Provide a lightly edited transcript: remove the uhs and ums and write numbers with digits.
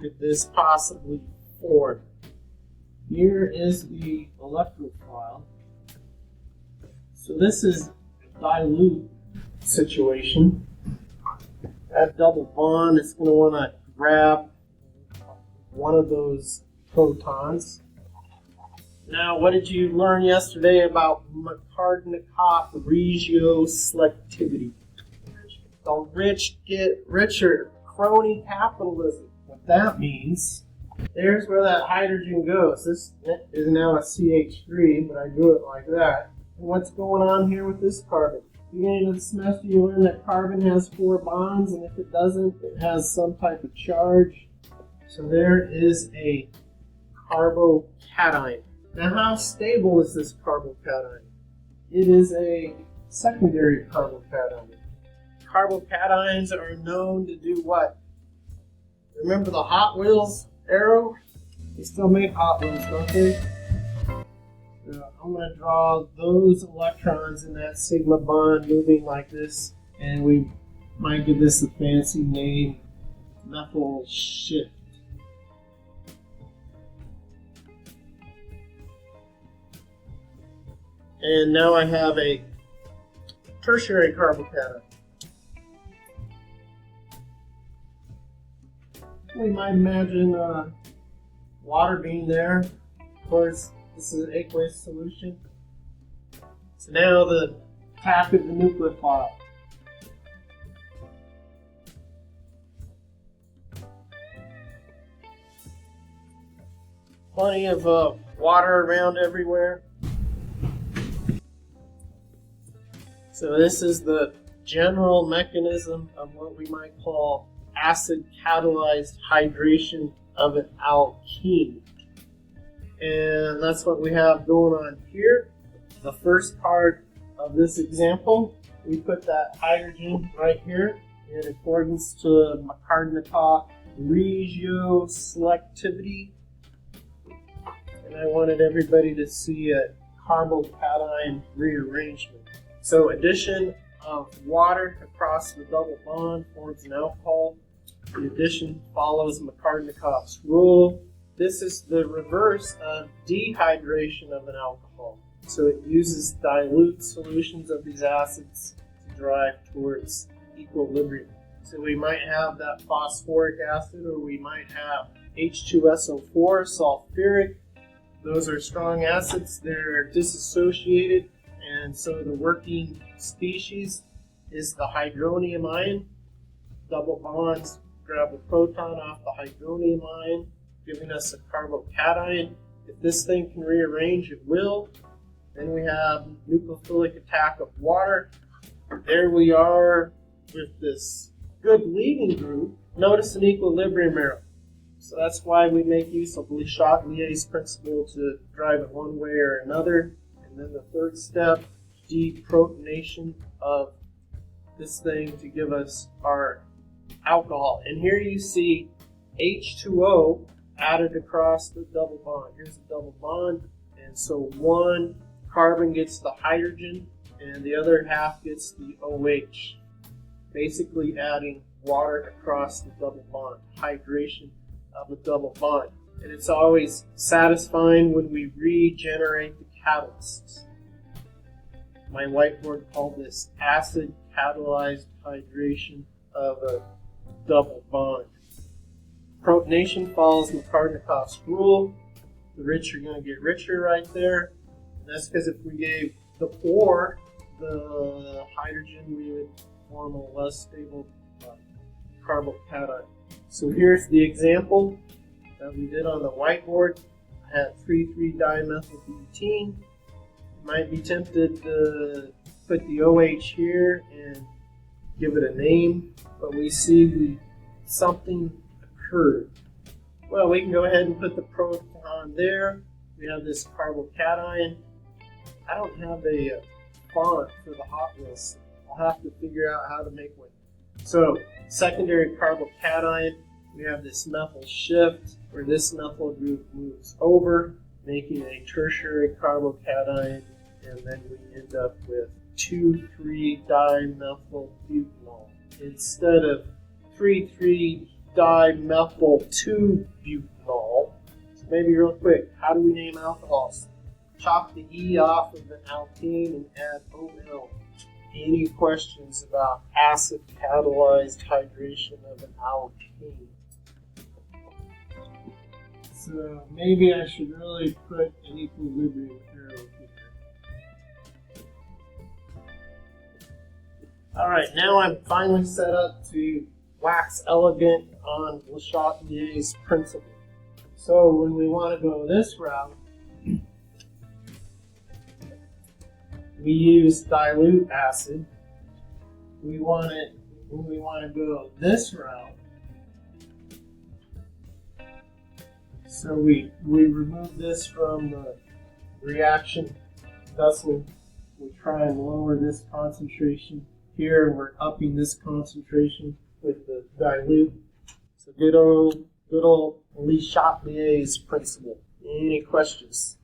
could this possibly form? Here is the electrophile. So this is a dilute situation. That double bond is going to want to grab one of those protons. Now, what did you learn yesterday about Makarnikov regioselectivity? The rich get richer, crony capitalism. What that means, there's where that hydrogen goes. This is now a CH3, but I drew it like that. And what's going on here with this carbon? Beginning of the semester, you learn that carbon has 4 bonds, and if it doesn't, it has some type of charge. So there is a carbocation. Now, how stable is this carbocation? It is a secondary carbocation. Carbocations are known to do what? Remember the Hot Wheels arrow? They still make Hot Wheels, don't they? I'm going to draw those electrons in that sigma bond moving like this, and we might give this a fancy name, methyl shift. And now I have a tertiary carbocation. We might imagine water being there. Of course, this is an aqueous solution. So now the attack of the nucleophile. Plenty of water around everywhere. So this is the general mechanism of what we might call acid catalyzed hydration of an alkene. And that's what we have going on here. The first part of this example, we put that hydrogen right here in accordance to Makarnikov regioselectivity. And I wanted everybody to see a carbocation rearrangement. So addition of water across the double bond forms an alcohol. The addition follows Makarnikov's rule. This is the reverse of dehydration of an alcohol. So it uses dilute solutions of these acids to drive towards equilibrium. So we might have that phosphoric acid, or we might have H2SO4, sulfuric. Those are strong acids. They're dissociated, and so the working species is the hydronium ion. Double bonds grab a proton off the hydronium ion, giving us a carbocation. If this thing can rearrange, it will. Then we have nucleophilic attack of water. There we are with this good leading group. Notice an equilibrium arrow. So that's why we make use of Le Chatelier's principle to drive it one way or another. And then the third step, deprotonation of this thing to give us our alcohol. And here you see H2O added across the double bond. Here's a double bond, and so one carbon gets the hydrogen and the other half gets the OH, basically adding water across the double bond, hydration of a double bond. And it's always satisfying when we regenerate the catalysts. My whiteboard called this acid catalyzed hydration of a double bond. Protonation follows Makarnikov's rule. The rich are going to get richer right there. And that's because if we gave the ore the hydrogen, we would form a less stable carbocation. So here's the example that we did on the whiteboard. I had 3,3-dimethylbutene. You might be tempted to put the OH here and give it a name, but we see something occurred. Well, we can go ahead and put the proton there. We have this carbocation. I don't have a font for the Hot Wheels. I'll have to figure out how to make one. So, secondary carbocation, we have this methyl shift where this methyl group moves over, making a tertiary carbocation, and then we end up with 2,3-dimethylbutanol. Instead of 3,3 dimethyl-2-butanol. So maybe real quick, how do we name alcohols? Chop the E off of an alkene and add OL. Any questions about acid catalyzed hydration of an alkene? So maybe I should really put an equilibrium arrow here. Alright, now I'm finally set up to wax elegant on Le Chatelier's principle. So when we want to go this route, we use dilute acid. When we want to go this route, so we remove this from the reaction vessel. We try and lower this concentration. Here we're upping this concentration with the dilute. So good old Le Chatelier's principle. Any questions?